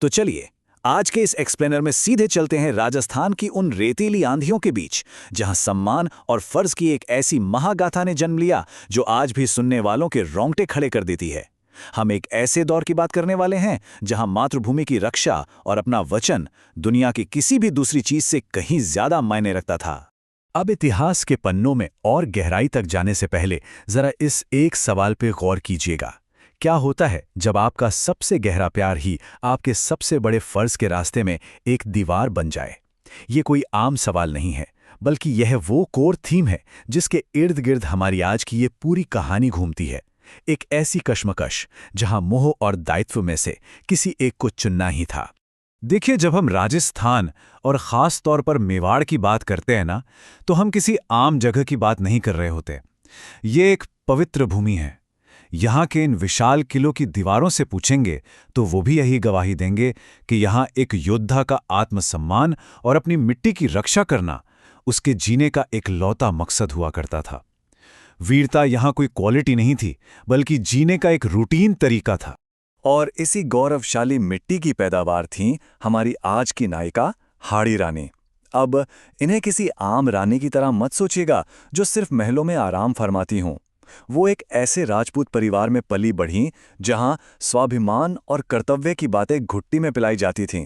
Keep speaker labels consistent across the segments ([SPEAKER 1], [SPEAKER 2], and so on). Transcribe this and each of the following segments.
[SPEAKER 1] तो चलिए आज के इस एक्सप्लेनर में सीधे चलते हैं राजस्थान की उन रेतीली आंधियों के बीच, जहां सम्मान और फर्ज की एक ऐसी महागाथा ने जन्म लिया जो आज भी सुनने वालों के रोंगटे खड़े कर देती है। हम एक ऐसे दौर की बात करने वाले हैं जहां मातृभूमि की रक्षा और अपना वचन दुनिया की किसी भी दूसरी चीज से कहीं ज्यादा मायने रखता था। अब इतिहास के पन्नों में और गहराई तक जाने से पहले जरा इस एक सवाल पे गौर कीजिएगा। क्या होता है जब आपका सबसे गहरा प्यार ही आपके सबसे बड़े फर्ज के रास्ते में एक दीवार बन जाए? ये कोई आम सवाल नहीं है, बल्कि यह वो कोर थीम है जिसके इर्द गिर्द हमारी आज की ये पूरी कहानी घूमती है। एक ऐसी कश्मकश जहां मोह और दायित्व में से किसी एक को चुनना ही था। देखिए, जब हम राजस्थान और ख़ास तौर पर मेवाड़ की बात करते हैं ना, तो हम किसी आम जगह की बात नहीं कर रहे होते। ये एक पवित्र भूमि है। यहाँ के इन विशाल किलों की दीवारों से पूछेंगे तो वो भी यही गवाही देंगे कि यहाँ एक योद्धा का आत्मसम्मान और अपनी मिट्टी की रक्षा करना उसके जीने का एक लौता मकसद हुआ करता था। वीरता यहाँ कोई क्वालिटी नहीं थी, बल्कि जीने का एक रूटीन तरीका था। और इसी गौरवशाली मिट्टी की पैदावार थी हमारी आज की नायिका हाड़ी रानी। अब इन्हें किसी आम रानी की तरह मत सोचिएगा जो सिर्फ महलों में आराम फरमाती हों। वो एक ऐसे राजपूत परिवार में पली बढ़ी जहां स्वाभिमान और कर्तव्य की बातें घुट्टी में पिलाई जाती थीं।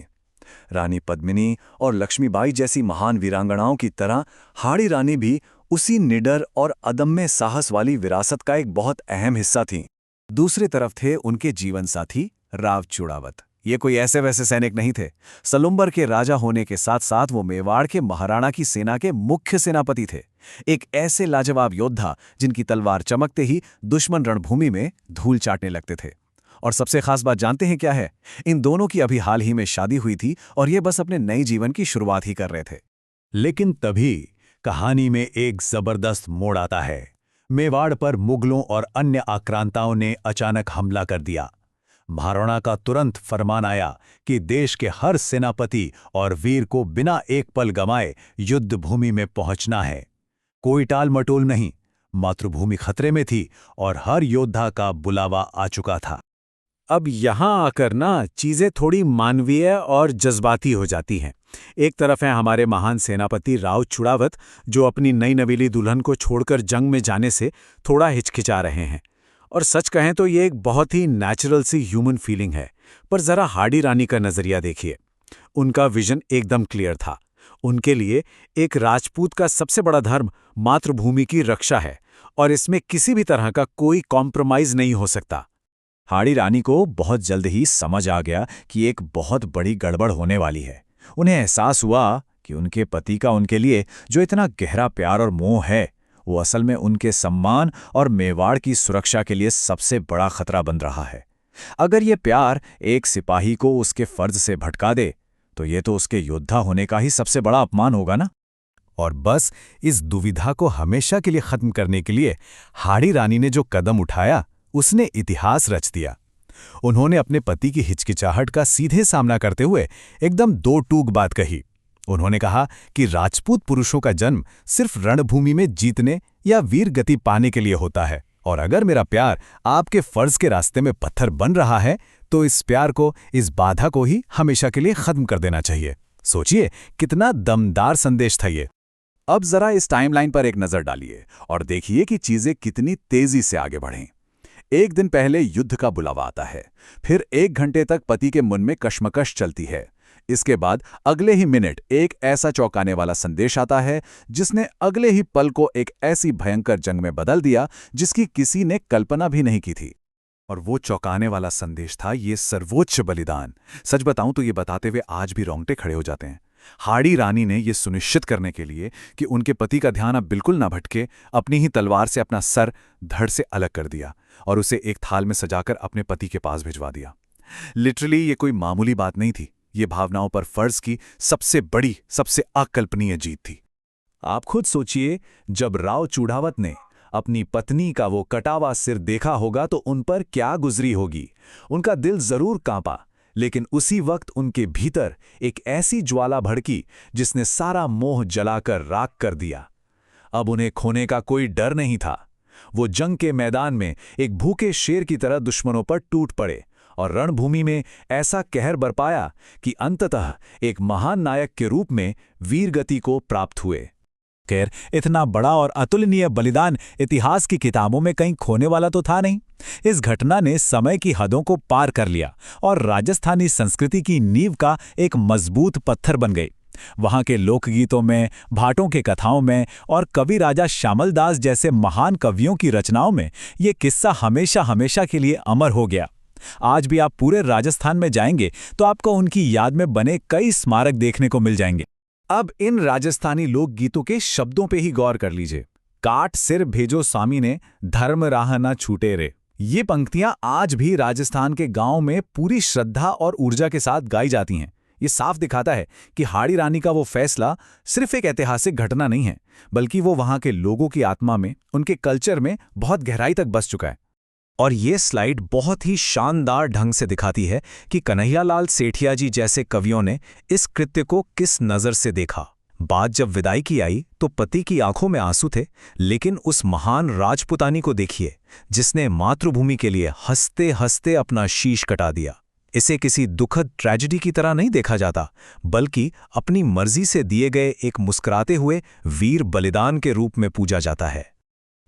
[SPEAKER 1] रानी पद्मिनी और लक्ष्मीबाई जैसी महान वीरांगनाओं की तरह हाड़ी रानी भी उसी निडर और अदम्य साहस वाली विरासत का एक बहुत अहम हिस्सा थी। दूसरी तरफ थे उनके जीवन साथी राव चूड़ावत। ये कोई ऐसे वैसे सैनिक नहीं थे। सलुंबर के राजा होने के साथ साथ वो मेवाड़ के महाराणा की सेना के मुख्य सेनापति थे। एक ऐसे लाजवाब योद्धा जिनकी तलवार चमकते ही दुश्मन रणभूमि में धूल चाटने लगते थे। और सबसे खास बात जानते हैं क्या है? इन दोनों की अभी हाल ही में शादी हुई थी और ये बस अपने नए जीवन की शुरुआत ही कर रहे थे। लेकिन तभी कहानी में एक जबरदस्त मोड़ आता है। मेवाड़ पर मुगलों और अन्य आक्रांताओं ने अचानक हमला कर दिया। महाराणा का तुरंत फरमान आया कि देश के हर सेनापति और वीर को बिना एक पल गंवाए युद्ध भूमि में पहुंचना है। कोई टाल मटोल नहीं। मातृभूमि खतरे में थी और हर योद्धा का बुलावा आ चुका था। अब यहां आकर ना चीजें थोड़ी मानवीय और जज्बाती हो जाती हैं। एक तरफ है हमारे महान सेनापति राव चूड़ावत, जो अपनी नई नवेली दुल्हन को छोड़कर जंग में जाने से थोड़ा हिचकिचा रहे हैं। और सच कहें तो ये एक बहुत ही नेचुरल सी ह्यूमन फीलिंग है। पर जरा हाड़ी रानी का नजरिया देखिए। उनका विजन एकदम क्लियर था। उनके लिए एक राजपूत का सबसे बड़ा धर्म मातृभूमि की रक्षा है और इसमें किसी भी तरह का कोई कॉम्प्रोमाइज नहीं हो सकता। हाड़ी रानी को बहुत जल्द ही समझ आ गया कि एक बहुत बड़ी गड़बड़ होने वाली है। उन्हें एहसास हुआ कि उनके पति का उनके लिए जो इतना गहरा प्यार और मोह है, वो असल में उनके सम्मान और मेवाड़ की सुरक्षा के लिए सबसे बड़ा खतरा बन रहा है। अगर ये प्यार एक सिपाही को उसके फर्ज से भटका दे, तो ये तो उसके योद्धा होने का ही सबसे बड़ा अपमान होगा ना। और बस इस दुविधा को हमेशा के लिए खत्म करने के लिए हाड़ी रानी ने जो कदम उठाया, उसने इतिहास रच दिया। उन्होंने अपने पति की हिचकिचाहट का सीधे सामना करते हुए एकदम दो टूक बात कही। उन्होंने कहा कि राजपूत पुरुषों का जन्म सिर्फ रणभूमि में जीतने या वीर गति पाने के लिए होता है, और अगर मेरा प्यार आपके फर्ज के रास्ते में पत्थर बन रहा है, तो इस प्यार को, इस बाधा को ही हमेशा के लिए खत्म कर देना चाहिए। सोचिए कितना दमदार संदेश था ये। अब जरा इस टाइमलाइन पर एक नजर डालिए और देखिए कि चीजें कितनी तेजी से आगे बढ़ें। एक दिन पहले युद्ध का बुलावा आता है, फिर 1 घंटे तक पति के मन में कश्मकश चलती है। इसके बाद अगले ही मिनट एक ऐसा चौंकाने वाला संदेश आता है जिसने अगले ही पल को एक ऐसी भयंकर जंग में बदल दिया जिसकी किसी ने कल्पना भी नहीं की थी। और वो चौंकाने वाला संदेश था ये सर्वोच्च बलिदान। सच बताऊं तो ये बताते हुए आज भी रोंगटे खड़े हो जाते हैं। हाड़ी रानी ने यह सुनिश्चित करने के लिए कि उनके पति का ध्यान अब बिल्कुल ना भटके, अपनी ही तलवार से अपना सर धड़ से अलग कर दिया और उसे एक थाल में सजाकर अपने पति के पास भिजवा दिया। लिटरली ये कोई मामूली बात नहीं थी। ये भावनाओं पर फर्ज की सबसे बड़ी, सबसे अकल्पनीय जीत थी। आप खुद सोचिए, जब राव चूड़ावत ने अपनी पत्नी का वो कटावा सिर देखा होगा तो उन पर क्या गुजरी होगी। उनका दिल जरूर कांपा, लेकिन उसी वक्त उनके भीतर एक ऐसी ज्वाला भड़की जिसने सारा मोह जलाकर राख कर दिया। अब उन्हें खोने का कोई डर नहीं था। वो जंग के मैदान में एक भूखे शेर की तरह दुश्मनों पर टूट पड़े और रणभूमि में ऐसा कहर बरपाया कि अंततः एक महान नायक के रूप में वीरगति को प्राप्त हुए। खैर, इतना बड़ा और अतुलनीय बलिदान इतिहास की किताबों में कहीं खोने वाला तो था नहीं। इस घटना ने समय की हदों को पार कर लिया और राजस्थानी संस्कृति की नींव का एक मजबूत पत्थर बन गई। वहां के लोकगीतों में, भाटों के कथाओं में और कवि राजा श्यामल दास जैसे महान कवियों की रचनाओं में ये किस्सा हमेशा हमेशा के लिए अमर हो गया। आज भी आप पूरे राजस्थान में जाएंगे तो आपको उनकी याद में बने कई स्मारक देखने को मिल जाएंगे। अब इन राजस्थानी लोकगीतों के शब्दों पे ही गौर कर लीजिए। काट सिर भेजो स्वामी ने, धर्म राह ना छूटे रे। ये पंक्तियां आज भी राजस्थान के गांव में पूरी श्रद्धा और ऊर्जा के साथ गाई जाती हैं। ये साफ दिखाता है कि हाड़ी रानी का वो फैसला सिर्फ एक ऐतिहासिक घटना नहीं है, बल्कि वो वहां के लोगों की आत्मा में, उनके कल्चर में बहुत गहराई तक बस चुका है। और ये स्लाइड बहुत ही शानदार ढंग से दिखाती है कि कन्हैयालाल सेठिया जी जैसे कवियों ने इस कृत्य को किस नज़र से देखा। बात जब विदाई की आई तो पति की आंखों में आंसू थे, लेकिन उस महान राजपुतानी को देखिए जिसने मातृभूमि के लिए हंसते हंसते अपना शीश कटा दिया। इसे किसी दुखद ट्रेजेडी की तरह नहीं देखा जाता, बल्कि अपनी मर्जी से दिए गए एक मुस्कुराते हुए वीर बलिदान के रूप में पूजा जाता है।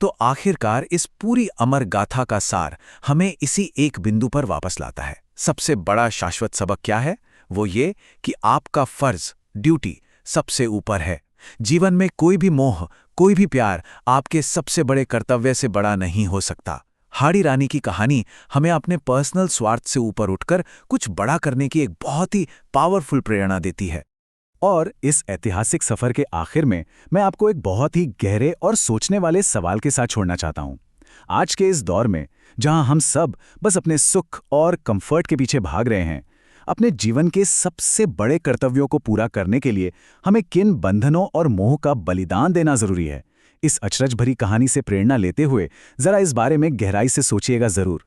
[SPEAKER 1] तो आखिरकार इस पूरी अमर गाथा का सार हमें इसी एक बिंदु पर वापस लाता है। सबसे बड़ा शाश्वत सबक क्या है? वो ये कि आपका फर्ज, ड्यूटी सबसे ऊपर है। जीवन में कोई भी मोह, कोई भी प्यार आपके सबसे बड़े कर्तव्य से बड़ा नहीं हो सकता। हाड़ी रानी की कहानी हमें अपने पर्सनल स्वार्थ से ऊपर उठकर कुछ बड़ा करने की एक बहुत ही पावरफुल प्रेरणा देती है। और इस ऐतिहासिक सफर के आखिर में मैं आपको एक बहुत ही गहरे और सोचने वाले सवाल के साथ छोड़ना चाहता हूं। आज के इस दौर में जहां हम सब बस अपने सुख और कंफर्ट के पीछे भाग रहे हैं, अपने जीवन के सबसे बड़े कर्तव्यों को पूरा करने के लिए हमें किन बंधनों और मोह का बलिदान देना जरूरी है? इस अचरज भरी कहानी से प्रेरणा लेते हुए जरा इस बारे में गहराई से सोचिएगा जरूर।